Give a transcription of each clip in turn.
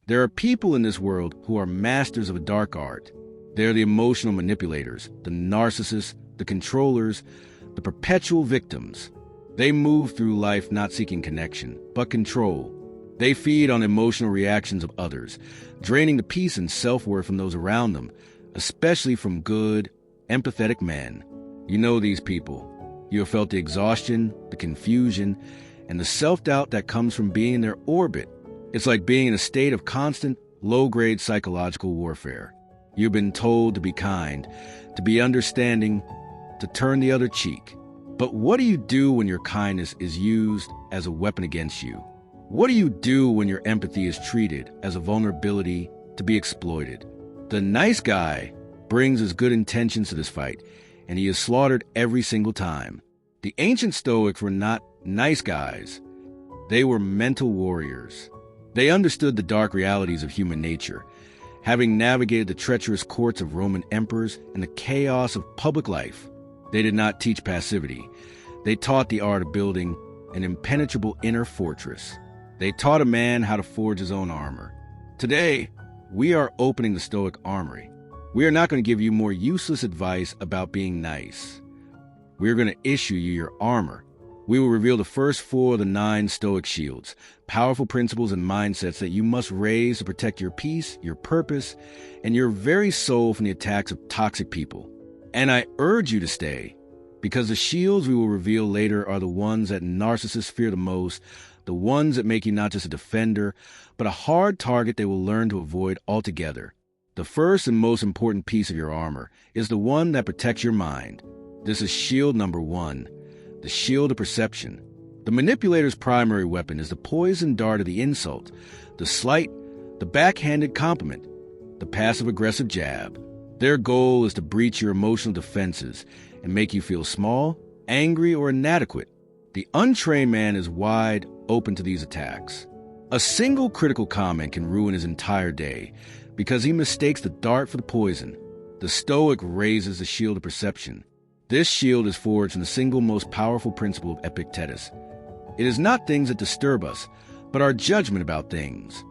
There are people in this world who are masters of a dark art. They are the emotional manipulators, the narcissists, the controllers, the perpetual victims. They move through life not seeking connection, but control. They feed on emotional reactions of others, draining the peace and self-worth from those around them, especially from good, empathetic men. You know these people. You have felt the exhaustion, the confusion, and the self-doubt that comes from being in their orbit. It's like being in a state of constant, low-grade psychological warfare. You've been told to be kind, to be understanding, to turn the other cheek. But what do you do when your kindness is used as a weapon against you? What do you do when your empathy is treated as a vulnerability to be exploited? The nice guy brings his good intentions to this fight, and he is slaughtered every single time. The ancient Stoics were not nice guys. They were mental warriors. They understood the dark realities of human nature. Having navigated the treacherous courts of Roman emperors and the chaos of public life, they did not teach passivity. They taught the art of building an impenetrable inner fortress. They taught a man how to forge his own armor. Today, we are opening the Stoic armory. We are not going to give you more useless advice about being nice. We are going to issue you your armor. We will reveal the first 4 of the 9 Stoic shields, powerful principles and mindsets that you must raise to protect your peace, your purpose, and your very soul from the attacks of toxic people. And I urge you to stay, because the shields we will reveal later are the ones that narcissists fear the most, the ones that make you not just a defender, but a hard target they will learn to avoid altogether. The first and most important piece of your armor is the one that protects your mind. This is shield number 1. The shield of perception. The manipulator's primary weapon is the poison dart of the insult, the slight, the backhanded compliment, the passive-aggressive jab. Their goal is to breach your emotional defenses and make you feel small, angry, or inadequate. The untrained man is wide open to these attacks. A single critical comment can ruin his entire day because he mistakes the dart for the poison. The Stoic raises the shield of perception. This shield is forged from the single most powerful principle of Epictetus. It is not things that disturb us, but our judgment about things.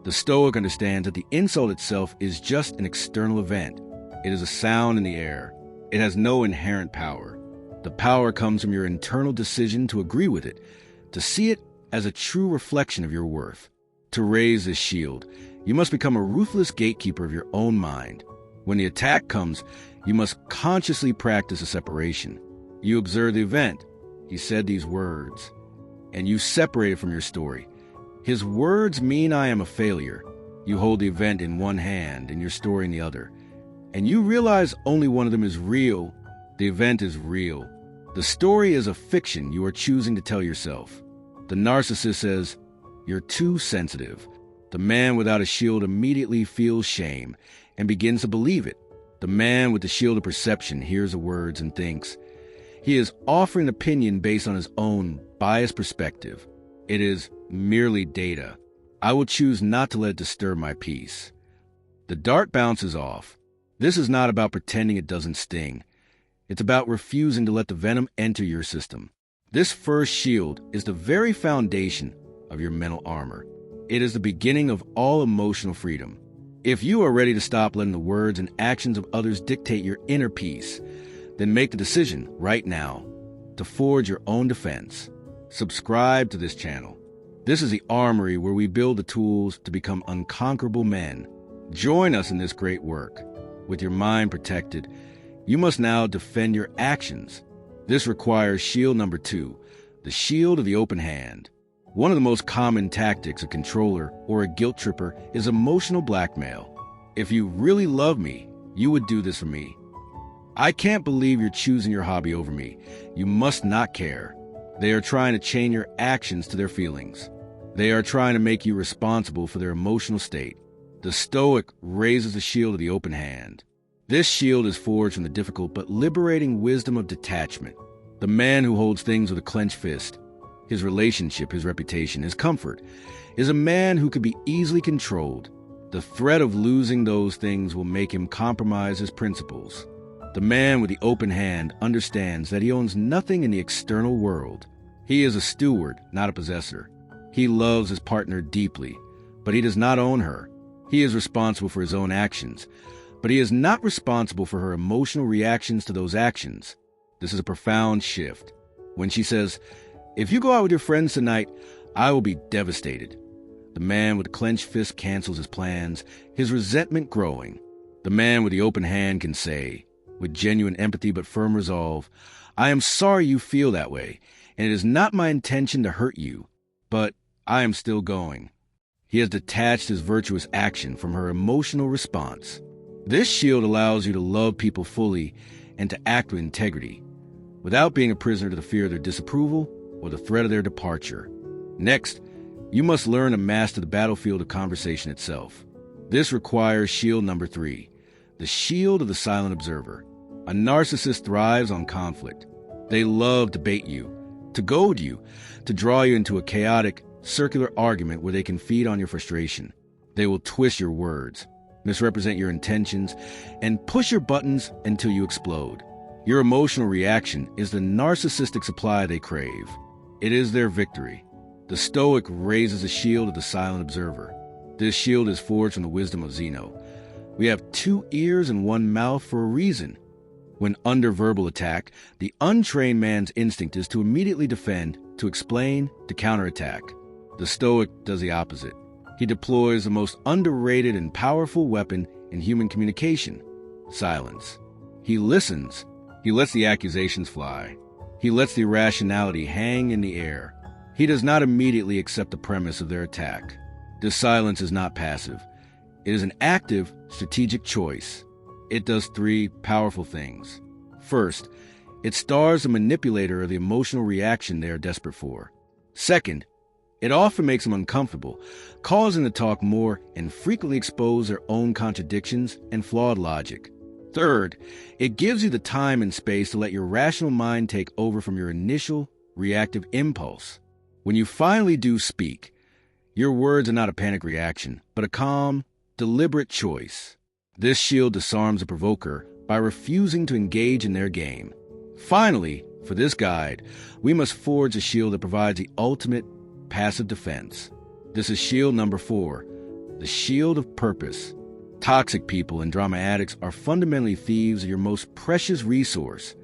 The Stoic understands that the insult itself is just an external event. It is a sound in the air. It has no inherent power. The power comes from your internal decision to agree with it, to see it as a true reflection of your worth. To raise this shield, you must become a ruthless gatekeeper of your own mind. When the attack comes, you must consciously practice a separation. You observe the event. He said these words, and you separate it from your story. His words mean I am a failure. You hold the event in one hand and your story in the other. And you realize only one of them is real. The event is real. The story is a fiction you are choosing to tell yourself. The narcissist says, "You're too sensitive." The man without a shield immediately feels shame and begins to believe it. The man with the shield of perception hears the words and thinks, he is offering opinion based on his own biased perspective. It is merely data. I will choose not to let it disturb my peace. The dart bounces off. This is not about pretending it doesn't sting. It's about refusing to let the venom enter your system. This first shield is the very foundation of your mental armor. It is the beginning of all emotional freedom. If you are ready to stop letting the words and actions of others dictate your inner peace, then make the decision right now to forge your own defense. Subscribe to this channel. This is the armory where we build the tools to become unconquerable men. Join us in this great work. With your mind protected, you must now defend your actions. This requires shield number 2, the shield of the open hand. One of the most common tactics a controller or a guilt tripper is emotional blackmail. If you really love me, you would do this for me. I can't believe you're choosing your hobby over me. You must not care. They are trying to chain your actions to their feelings. They are trying to make you responsible for their emotional state. The Stoic raises the shield of the open hand. This shield is forged from the difficult but liberating wisdom of detachment. The man who holds things with a clenched fist, his relationship, his reputation, his comfort, is a man who could be easily controlled. The threat of losing those things will make him compromise his principles. The man with the open hand understands that he owns nothing in the external world. He is a steward, not a possessor. He loves his partner deeply, but he does not own her. He is responsible for his own actions, but he is not responsible for her emotional reactions to those actions. This is a profound shift. When she says, "If you go out with your friends tonight, I will be devastated," the man with the clenched fist cancels his plans, his resentment growing. The man with the open hand can say, with genuine empathy but firm resolve, "I am sorry you feel that way, and it is not my intention to hurt you, but I am still going." He has detached his virtuous action from her emotional response. This shield allows you to love people fully and to act with integrity, without being a prisoner to the fear of their disapproval or the threat of their departure. Next, you must learn to master the battlefield of conversation itself. This requires shield number 3, the shield of the silent observer. A narcissist thrives on conflict. They love to bait you, to goad you, to draw you into a chaotic, circular argument where they can feed on your frustration. They will twist your words, misrepresent your intentions, and push your buttons until you explode. Your emotional reaction is the narcissistic supply they crave. It is their victory. The Stoic raises a shield of the silent observer. This shield is forged from the wisdom of Zeno. We have 2 ears and 1 mouth for a reason. When under verbal attack, the untrained man's instinct is to immediately defend, to explain, to counterattack. The Stoic does the opposite. He deploys the most underrated and powerful weapon in human communication: silence. He listens. He lets the accusations fly. He lets the irrationality hang in the air. He does not immediately accept the premise of their attack. This silence is not passive. It is an active, strategic choice. It does 3 powerful things. First, it stars the manipulator of the emotional reaction they are desperate for. Second, it often makes them uncomfortable, causing them to talk more and frequently expose their own contradictions and flawed logic. Third, it gives you the time and space to let your rational mind take over from your initial reactive impulse. When you finally do speak, your words are not a panic reaction, but a calm, deliberate choice. This shield disarms the provoker by refusing to engage in their game. Finally, for this guide, we must forge a shield that provides the ultimate passive defense. This is shield number 4, the shield of purpose. Toxic people and drama addicts are fundamentally thieves of your most precious resource,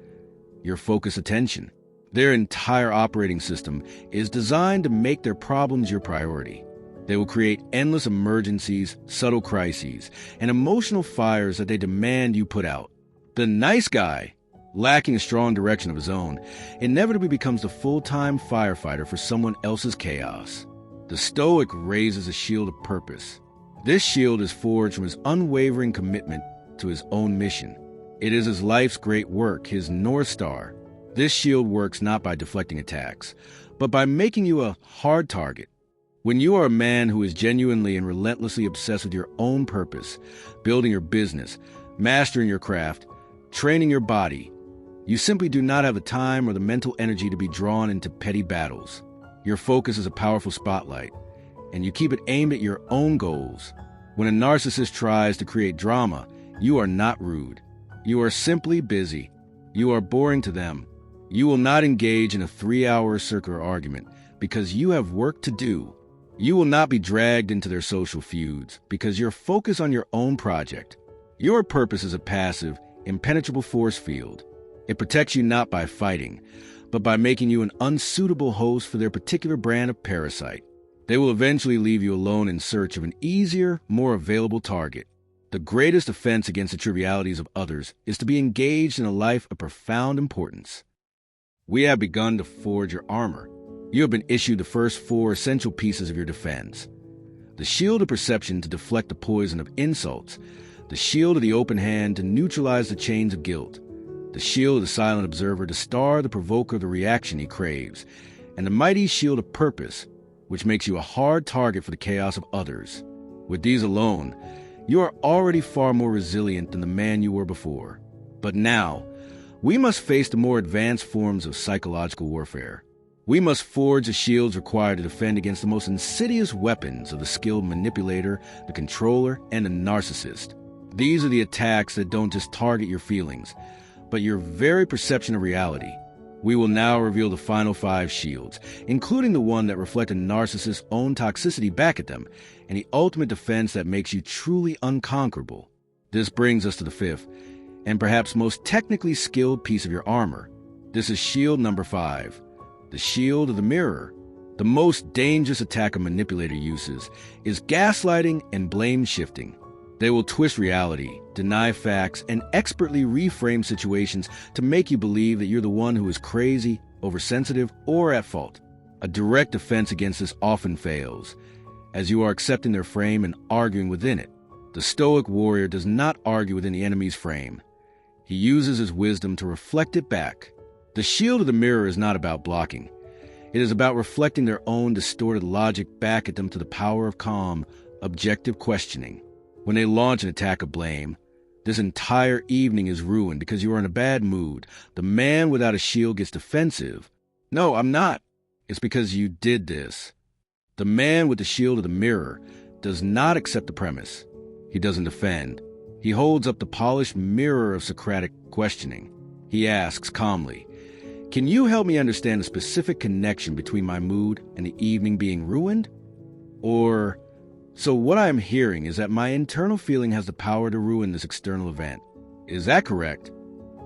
your focused attention. Their entire operating system is designed to make their problems your priority. They will create endless emergencies, subtle crises, and emotional fires that they demand you put out. The nice guy, lacking a strong direction of his own, inevitably becomes the full-time firefighter for someone else's chaos. The Stoic raises a shield of purpose. This shield is forged from his unwavering commitment to his own mission. It is his life's great work, his North Star. This shield works not by deflecting attacks, but by making you a hard target. When you are a man who is genuinely and relentlessly obsessed with your own purpose, building your business, mastering your craft, training your body, you simply do not have the time or the mental energy to be drawn into petty battles. Your focus is a powerful spotlight, and you keep it aimed at your own goals. When a narcissist tries to create drama, you are not rude. You are simply busy. You are boring to them. You will not engage in a 3-hour circular argument because you have work to do. You will not be dragged into their social feuds because you're focused on your own project. Your purpose is a passive, impenetrable force field. It protects you not by fighting, but by making you an unsuitable host for their particular brand of parasite. They will eventually leave you alone in search of an easier, more available target. The greatest offense against the trivialities of others is to be engaged in a life of profound importance. We have begun to forge your armor. You have been issued the first 4 essential pieces of your defense. The shield of perception to deflect the poison of insults, the shield of the open hand to neutralize the chains of guilt, the shield of the silent observer to star the provoker of the reaction he craves, and the mighty shield of purpose, which makes you a hard target for the chaos of others. With these alone, you are already far more resilient than the man you were before. But now, we must face the more advanced forms of psychological warfare. We must forge the shields required to defend against the most insidious weapons of the skilled manipulator, the controller, and the narcissist. These are the attacks that don't just target your feelings, but your very perception of reality. We will now reveal the final 5 shields, including the one that reflect a narcissist's own toxicity back at them, and the ultimate defense that makes you truly unconquerable. This brings us to the fifth, and perhaps most technically skilled piece of your armor. This is shield number 5, the shield of the mirror. The most dangerous attack a manipulator uses is gaslighting and blame shifting. They will twist reality, deny facts, and expertly reframe situations to make you believe that you're the one who is crazy, oversensitive, or at fault. A direct defense against this often fails, as you are accepting their frame and arguing within it. The Stoic warrior does not argue within the enemy's frame. He uses his wisdom to reflect it back. The shield of the mirror is not about blocking. It is about reflecting their own distorted logic back at them to the power of calm, objective questioning. When they launch an attack of blame, this entire evening is ruined because you are in a bad mood. The man without a shield gets defensive. No, I'm not. It's because you did this. The man with the shield of the mirror does not accept the premise. He doesn't defend. He holds up the polished mirror of Socratic questioning. He asks calmly, "Can you help me understand the specific connection between my mood and the evening being ruined?" Or, "So what I am hearing is that my internal feeling has the power to ruin this external event. Is that correct?"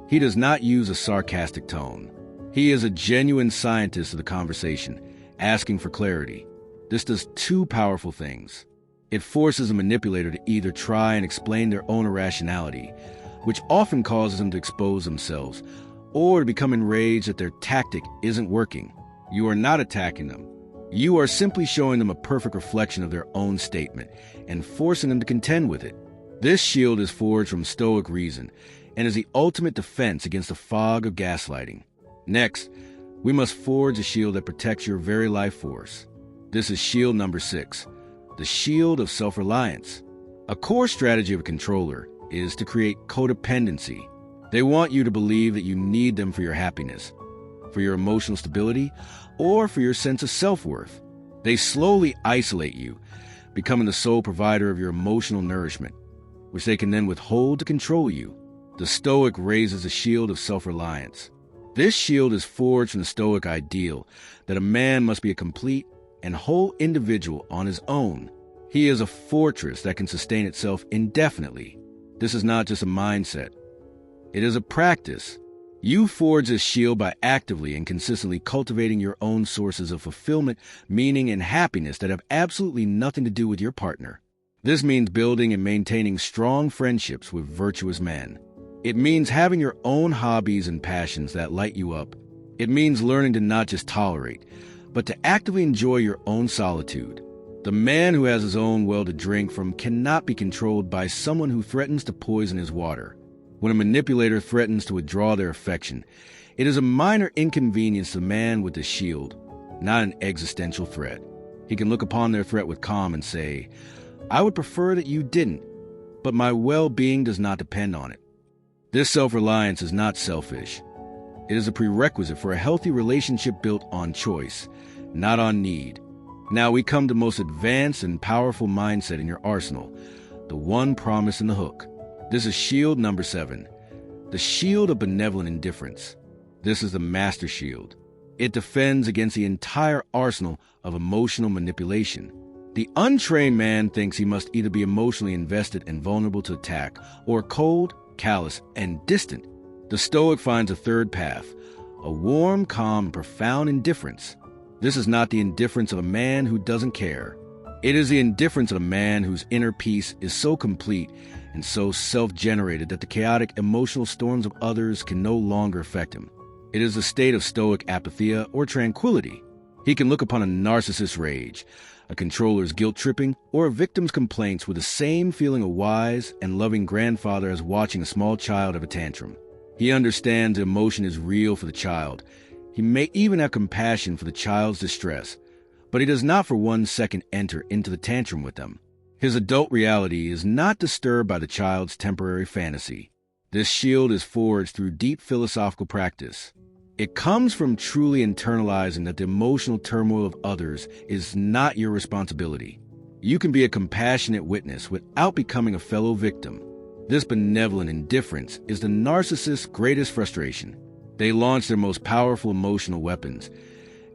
He does not use a sarcastic tone. He is a genuine scientist of the conversation, asking for clarity. This does two powerful things. It forces a manipulator to either try and explain their own irrationality, which often causes them to expose themselves, or to become enraged that their tactic isn't working. You are not attacking them. You are simply showing them a perfect reflection of their own statement and forcing them to contend with it. This shield is forged from Stoic reason and is the ultimate defense against the fog of gaslighting. Next, we must forge a shield that protects your very life force. This is shield number 6, the shield of self-reliance. A core strategy of a controller is to create codependency. They want you to believe that you need them for your happiness, for your emotional stability, or for your sense of self-worth. They slowly isolate you, becoming the sole provider of your emotional nourishment, which they can then withhold to control you. The Stoic raises a shield of self-reliance. This shield is forged from the Stoic ideal that a man must be a complete and whole individual on his own. He is a fortress that can sustain itself indefinitely. This is not just a mindset. It is a practice. You forge this shield by actively and consistently cultivating your own sources of fulfillment, meaning, and happiness that have absolutely nothing to do with your partner. This means building and maintaining strong friendships with virtuous men. It means having your own hobbies and passions that light you up. It means learning to not just tolerate, but to actively enjoy your own solitude. The man who has his own well to drink from cannot be controlled by someone who threatens to poison his water. When a manipulator threatens to withdraw their affection, it is a minor inconvenience to the man with the shield, not an existential threat. He can look upon their threat with calm and say, "I would prefer that you didn't, but my well-being does not depend on it." This self-reliance is not selfish. It is a prerequisite for a healthy relationship built on choice, not on need. Now we come to the most advanced and powerful mindset in your arsenal, the one promise in the hook. This is shield number 7, the shield of benevolent indifference. This is the master shield. It defends against the entire arsenal of emotional manipulation. The untrained man thinks he must either be emotionally invested and vulnerable to attack, or cold, callous, and distant. The Stoic finds a third path, a warm, calm, and profound indifference. This is not the indifference of a man who doesn't care. It is the indifference of a man whose inner peace is so complete and so self-generated that the chaotic emotional storms of others can no longer affect him. It is a state of Stoic apatheia or tranquility. He can look upon a narcissist's rage, a controller's guilt-tripping, or a victim's complaints with the same feeling a wise and loving grandfather as watching a small child have a tantrum. He understands emotion is real for the child. He may even have compassion for the child's distress, but he does not for 1 second enter into the tantrum with them. His adult reality is not disturbed by the child's temporary fantasy. This shield is forged through deep philosophical practice. It comes from truly internalizing that the emotional turmoil of others is not your responsibility. You can be a compassionate witness without becoming a fellow victim. This benevolent indifference is the narcissist's greatest frustration. They launch their most powerful emotional weapons,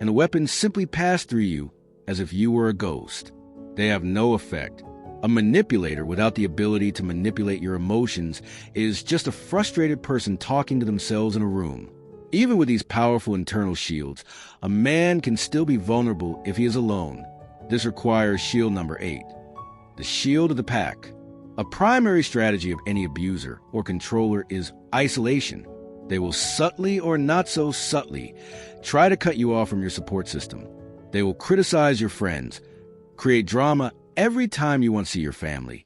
and the weapons simply pass through you as if you were a ghost. They have no effect. A manipulator without the ability to manipulate your emotions is just a frustrated person talking to themselves in a room. Even with these powerful internal shields, a man can still be vulnerable if he is alone. This requires shield number 8, the shield of the pack. A primary strategy of any abuser or controller is isolation. They will subtly or not so subtly try to cut you off from your support system. They will criticize your friends, create drama every time you want to see your family,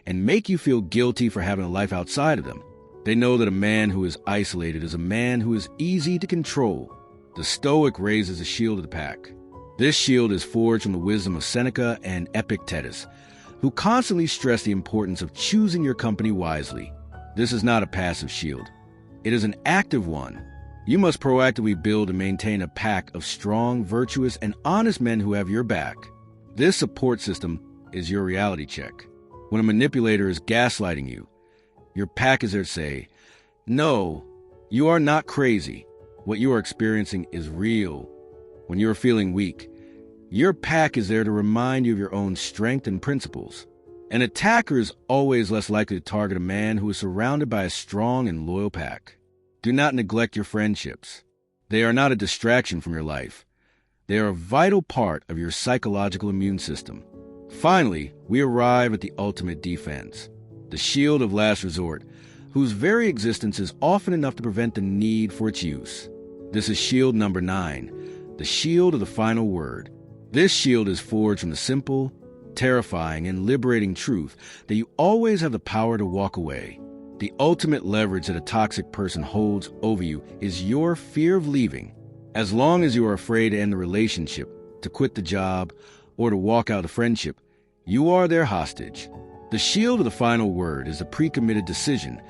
and make you feel guilty for having a life outside of them. They know that a man who is isolated is a man who is easy to control. The Stoic raises a shield of the pack. This shield is forged from the wisdom of Seneca and Epictetus, who constantly stress the importance of choosing your company wisely. This is not a passive shield. It is an active one. You must proactively build and maintain a pack of strong, virtuous, and honest men who have your back. This support system is your reality check. When a manipulator is gaslighting you, your pack is there to say, "No, you are not crazy. What you are experiencing is real." When you are feeling weak, your pack is there to remind you of your own strength and principles. An attacker is always less likely to target a man who is surrounded by a strong and loyal pack. Do not neglect your friendships. They are not a distraction from your life. They are a vital part of your psychological immune system. Finally, we arrive at the ultimate defense, the shield of last resort, whose very existence is often enough to prevent the need for its use. This is shield number 9, the shield of the final word. This shield is forged from the simple, terrifying, and liberating truth that you always have the power to walk away. The ultimate leverage that a toxic person holds over you is your fear of leaving. As long as you are afraid to end the relationship, to quit the job, or to walk out of friendship, you are their hostage. The shield of the final word is a pre-committed decision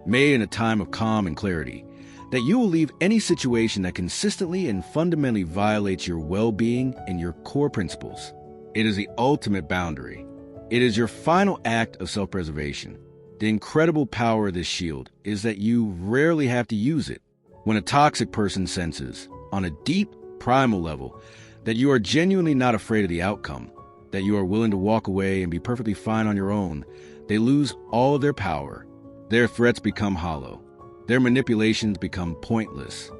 made in a time of calm and clarity that you will leave any situation that consistently and fundamentally violates your well-being and your core principles. It is the ultimate boundary. It is your final act of self-preservation. The incredible power of this shield is that you rarely have to use it. When a toxic person senses, on a deep, primal level, that you are genuinely not afraid of the outcome, that you are willing to walk away and be perfectly fine on your own, they lose all of their power. Their threats become hollow. Their manipulations become pointless.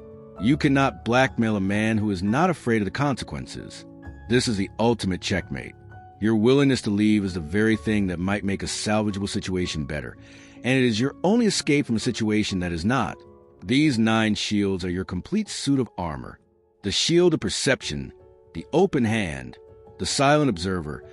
You cannot blackmail a man who is not afraid of the consequences. This is the ultimate checkmate. Your willingness to leave is the very thing that might make a salvageable situation better, and it is your only escape from a situation that is not. These 9 shields are your complete suit of armor. The shield of perception, the open hand, the silent observer,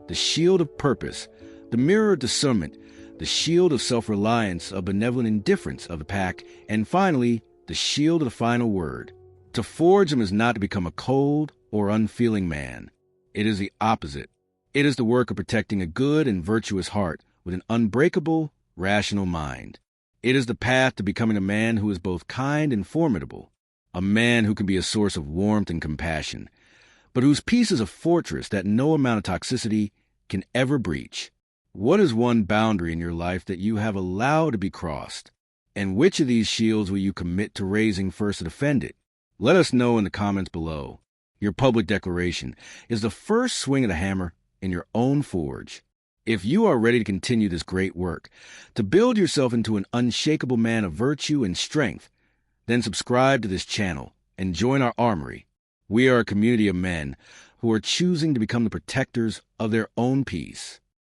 the shield of purpose, the mirror of discernment, the shield of self-reliance, of benevolent indifference of the pack, and finally, the shield of the final word. To forge them is not to become a cold or unfeeling man. It is the opposite. It is the work of protecting a good and virtuous heart with an unbreakable, rational mind. It is the path to becoming a man who is both kind and formidable, a man who can be a source of warmth and compassion, but whose peace is a fortress that no amount of toxicity can ever breach. What is one boundary in your life that you have allowed to be crossed? And which of these shields will you commit to raising first to defend it? Let us know in the comments below. Your public declaration is the first swing of the hammer in your own forge. If you are ready to continue this great work, to build yourself into an unshakable man of virtue and strength, then subscribe to this channel and join our armory. We are a community of men who are choosing to become the protectors of their own peace.